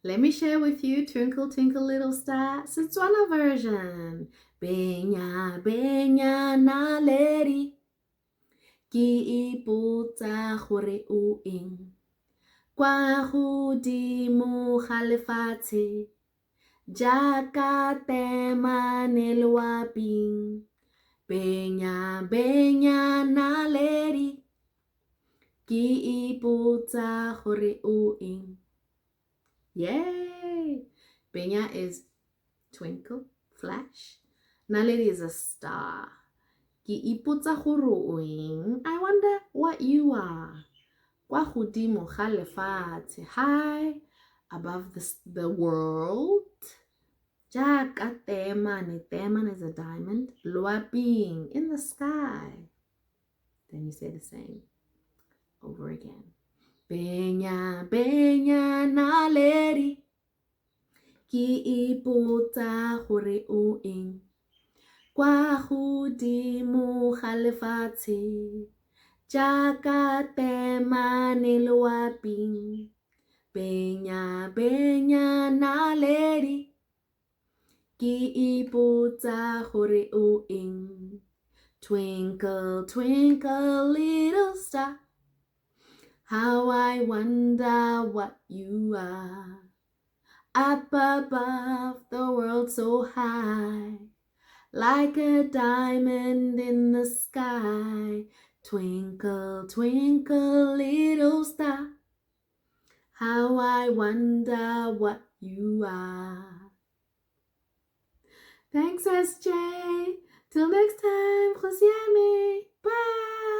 Let me share with you Twinkle Twinkle Little Star Setswana version. Benya benya naledi ke ipotsa gore o eng kwa godimo ga lefatshe jaaka temane loaping. Benya benya naledi ke ipotsa gore o eng. Yay! Benya is twinkle, flash. Naledi is a star. Ke ipotsa gore o eng. I wonder what you are. Kwa godimo ga lefatshe, high above the world. Jaaka temane, temane is a diamond. Loaping, in the sky. Then you say the same over again. Benya, benya naledi ke ipotsa gore o eng kwa godimo ga lefatshe jaaka temane loaping. Benya benya naledi ke ipotsa gore o eng. Twinkle twinkle little star, how I wonder what you are. Up above the world so high, like a diamond in the sky. Twinkle, twinkle, little star, how I wonder what you are. Thanks, SJ. Till next time, Josiane. Bye.